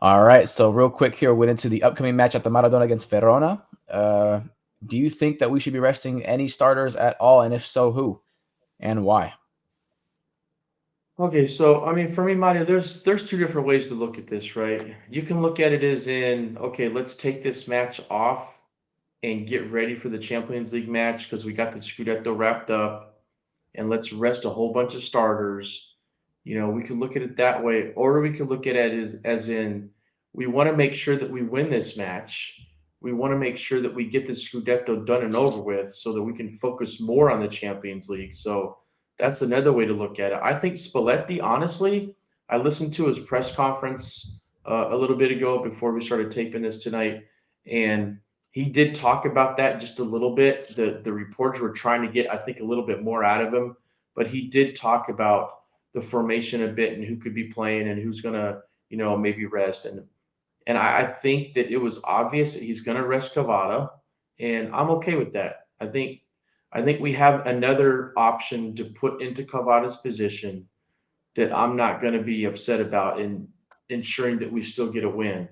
All right. So real quick here, went into the upcoming match at the Maradona against Verona. Do you think that we should be resting any starters at all, and if so, who and why? Okay, so I mean, for me, Mario, there's two different ways to look at this, right? You can look at it as in, okay, let's take this match off and get ready for the Champions League match because we got the Scudetto wrapped up, and let's rest a whole bunch of starters. We could look at it that way, or we could look at it as in, we want to make sure that we win this match. We want to make sure that we get the Scudetto done and over with so that we can focus more on the Champions League. So that's another way to look at it. I think Spalletti, honestly, I listened to his press conference a little bit ago before we started taping this tonight, and he did talk about that just a little bit. The reporters were trying to get, I think, a little bit more out of him, but he did talk about the formation a bit and who could be playing and who's gonna, maybe rest. And I think that it was obvious that he's gonna rest Cavada, and I'm okay with that. I think we have another option to put into Cavada's position that I'm not going to be upset about in ensuring that we still get a win.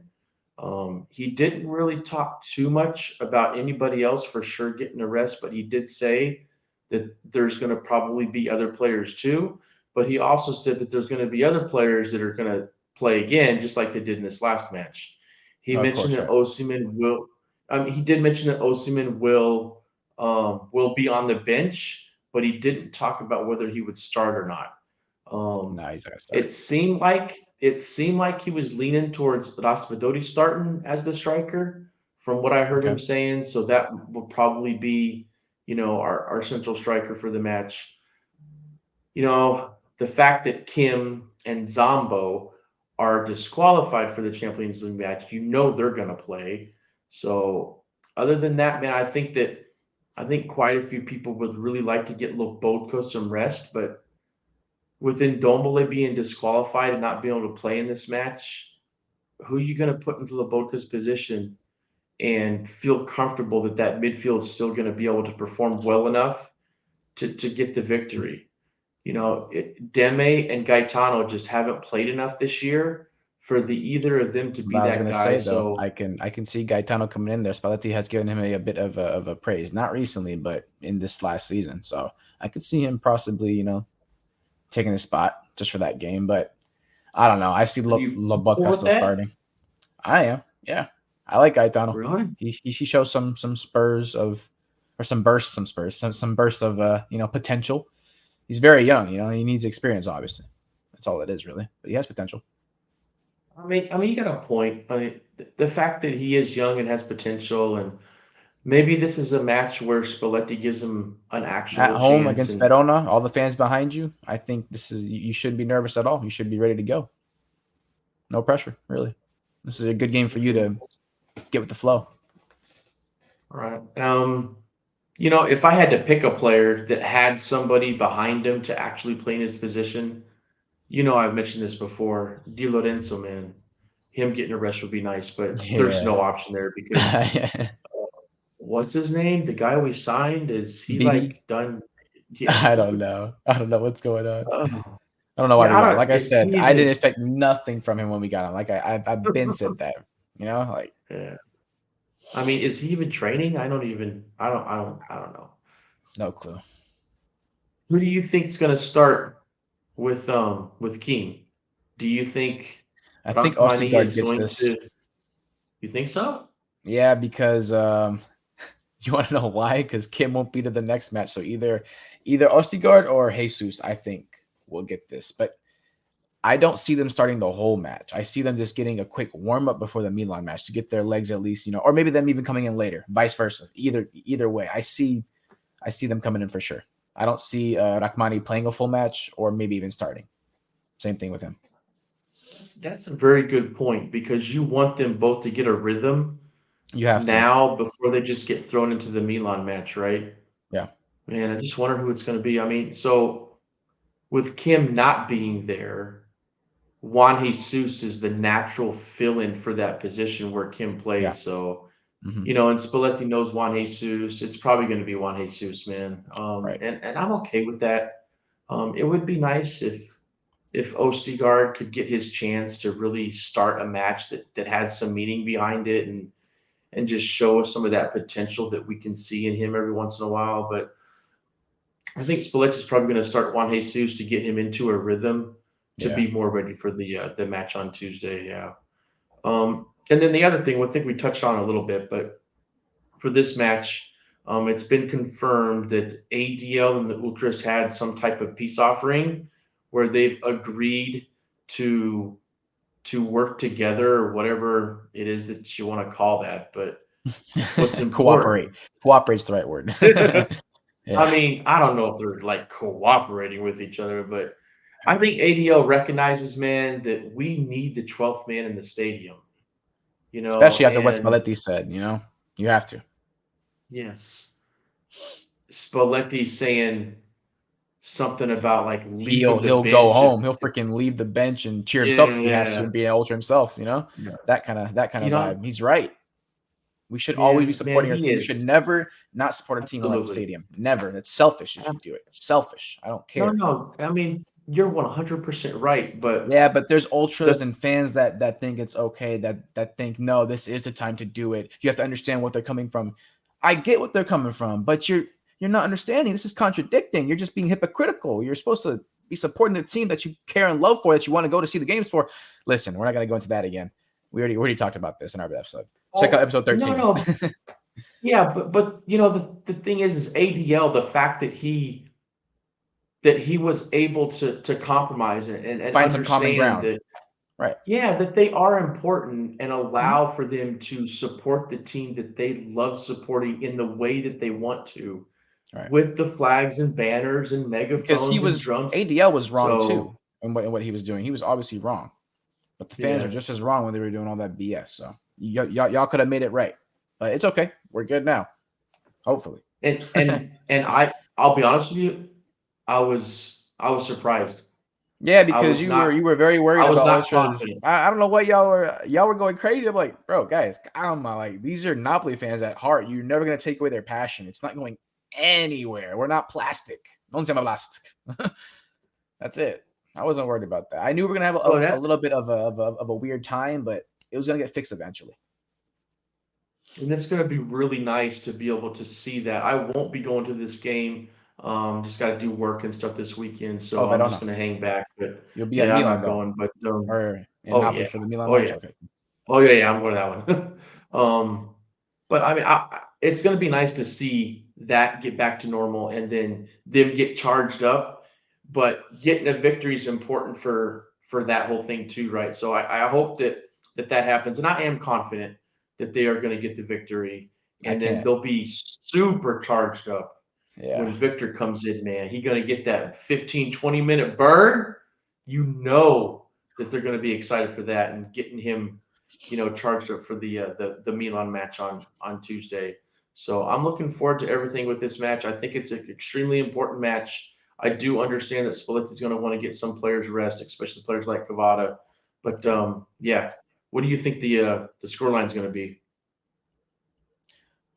He didn't really talk too much about anybody else for sure getting a rest, but he did say that there's going to probably be other players too. But he also said that there's going to be other players that are going to play again, just like they did in this last match. He Of mentioned course, that yeah. Osimhen will. He did mention that Osimhen will be on the bench, but he didn't talk about whether he would start or not. Um, No, he's not gonna it start. seemed like it seemed like he was leaning towards Raspadori starting as the striker, from what I heard him Okay. saying. So that will probably be, our central striker for the match. The fact that Kim and Zombo are disqualified for the Champions League match, they're going to play. So, other than that, man, I think quite a few people would really like to get Lobotka some rest, but within Dombele being disqualified and not being able to play in this match, who are you going to put into Lobotka's position and feel comfortable that that midfield is still going to be able to perform well enough to get the victory? Deme and Gaetano just haven't played enough this year for the either of them to be But I was that gonna guy. say though, So I can see Gaetano coming in there. Spalletti has given him a bit of a praise, not recently, but in this last season. So I could see him possibly, taking his spot just for that game. But I don't know. I see are you Lobotka cool with still that? starting. I am. Yeah, I like Gaetano. Really? He shows some spurs of, or some bursts of potential. He's very young. He needs experience. Obviously, that's all it is really. But he has potential. I mean, you got a point. The fact that he is young and has potential, and maybe this is a match where Spalletti gives him an At actual home chance. against And Verona, all the fans behind you. I think this is you shouldn't be nervous at all. You should be ready to go. No pressure, really. This is a good game for you okay, to get with the flow. all right. If I had to pick a player that had somebody behind him to actually play in his position, I've mentioned this before. Di Lorenzo, man, him getting a rest would be nice, but there's Yeah. no option there because what's his name? The guy we signed, is he BB, like done? Yeah, I don't know. I don't know what's going on. oh, I don't know why yeah. we I got him. don't. Like I Is he said, I even? didn't expect nothing from him when we got him. Like I've been said that. Like Yeah. I mean, is he even training? I don't even. I don't know. no clue. Who do you think is going to start with Keane? Do you think I think Rachmani Ostigard is gets going this. to? You think so? Yeah, because you want to know why? Because Kim won't be to the next match. So either Ostigard or Jesus, I think, will get this. But I don't see them starting the whole match. I see them just getting a quick warm up before the Milan match to get their legs at least, or maybe them even coming in later, vice versa. Either way, I see them coming in for sure. I don't see Rachmani playing a full match or maybe even starting. Same thing with him. That's a very good point because you want them both to get a rhythm You have to. now before they just get thrown into the Milan match, right? Yeah. Man, I just wonder who it's going to be. I mean, so with Kim not being there, Juan Jesus is the natural fill-in for that position where Kim Yeah. plays. So, Hmm. and Spalletti knows Juan Jesus. It's probably going to be Juan Jesus, man. Right. And I'm okay with that. It would be nice if if Ostigard could get his chance to really start a match that has some meaning behind it and just show us some of that potential that we can see in him every once in a while. But I think Spalletti's probably going to start Juan Jesus to get him into a rhythm to Yeah. be more ready for the match on Tuesday. Yeah. And then the other thing, I think we touched on a little bit, but for this match, it's been confirmed that ADL and the Ultras had some type of peace offering where they've agreed to to work together or whatever it is that you want to call that. But what's Cooperate. important, Cooperate's the right word. I Yeah. mean, I don't know if they're like cooperating with each other, but I think ADL recognizes, man, that we need the 12th man in the stadium, Especially after what and Spalletti said, you have to. yes, Spalletti saying something about like He'll leaving the he'll go bench home. He'll freaking leave the bench and cheer himself if he has to yeah, and be an ultra himself, yeah. that kind of You know, vibe. He's right. We should always be man, supporting our he team. We is should never not support a team around the absolutely. stadium. Never. That's selfish if you do it. It's selfish. I don't No, care. no. I mean, you're 100% right, but Yeah, but there's the ultras and fans that think it's okay, that think no, this is the time to do it. You have to understand what they're coming from. I get what they're coming from, but you're not understanding. This is contradicting. You're just being hypocritical. You're supposed to be supporting the team that you care and love for, that you want to go to see the games for. Listen, we're not gonna go into that again. We already talked about this in our episode. Check out oh, episode no, 13. no. Yeah, but the thing is ADL, the fact that he was able to compromise and Find some common understand ground. that, Right. yeah, that they are important and Mhm. allow for them to support the team that they love supporting in the way that they want to, Right. with the flags and banners and Because megaphones and drums. ADL was wrong too So, in what he was doing. He was obviously wrong. But the fans were yeah. just as wrong when they were doing all that BS. So y'all could have made it right. But it's okay. We're good now. Hopefully. And I'll be honest with you, I was surprised. Yeah, I because was you not were very I worried was about not ultras. confident. I don't know what y'all were going crazy. I'm like, bro, guys, come on. Like, these are Napoli fans at heart. You're never gonna take away their passion. It's not going anywhere. We're not plastic. Non siamo plastic. That's it. I wasn't worried about that. I knew we were gonna have So a that's little bit of a weird time, but it was gonna get fixed eventually. and it's gonna be really nice to be able to see that. I won't be going to this game. Just gotta do work and stuff this weekend, Oh, so I'm just Verona. gonna hang back. But You'll be at yeah, I'm Milan not though, going. But or in oh Napoli yeah, for the Milan oh match. yeah. Okay. Oh yeah, yeah, I'm going to that one. um, but I mean, it's going to be nice to see that get back to normal and then them get charged up. But getting a victory is important for that whole thing too, right? So I hope that happens, and I am confident that they are going to get the victory, I and then can't. they'll be super charged up Yeah, when Victor comes in, man. He's going to get that 15, 20-minute burn. You know that they're going to be excited for that and getting him, charged up for the Milan match on Tuesday. So I'm looking forward to everything with this match. I think it's an extremely important match. I do understand that Spalletti's going to want to get some players rest, especially players like Cavada. But yeah. yeah, what do you think the scoreline is going to be?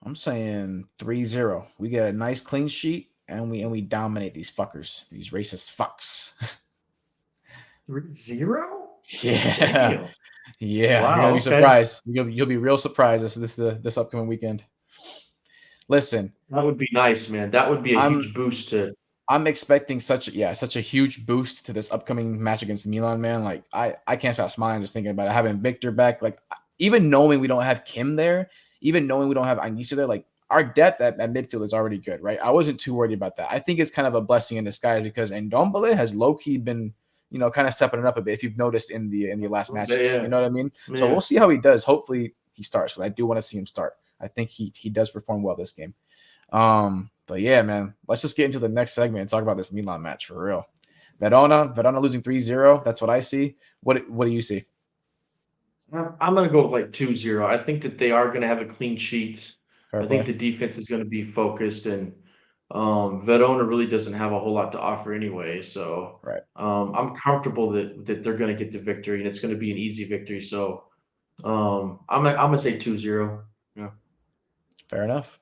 I'm saying 3-0. We get a nice clean sheet and we dominate these fuckers, these racist fucks. 3-0? Yeah. Damn. Yeah, you're gonna Wow. be Okay. surprised. You'll be real surprised this upcoming weekend. Listen, That would be nice, man. That would be a I'm huge boost to I'm expecting such a huge boost to this upcoming match against Milan, man. Like I can't stop smiling just thinking about it. Having Victor back, like even knowing we don't have Kim there, even knowing we don't have Anissa there, like our depth at midfield is already good, right? I wasn't too worried about that. I think it's kind of a blessing in disguise because Ndombele has low key been, kind of stepping it up a bit. If you've noticed in the last matches, you yeah, know what I mean. So yeah. we'll see how he does. Hopefully he starts because I do want to see him start. I think he does perform well this game. But yeah, man, let's just get into the next segment and talk about this Milan match for real. Verona losing 3-0. That's what I see. What do you see? I'm gonna go with like 2-0. I think that they are gonna have a clean sheet. Fair I think play. the defense is gonna be focused, and Verona really doesn't have a whole lot to offer anyway. So Right. I'm comfortable that they're gonna get the victory, and it's gonna be an easy victory. So I'm gonna say 2-0. Yeah. Fair enough.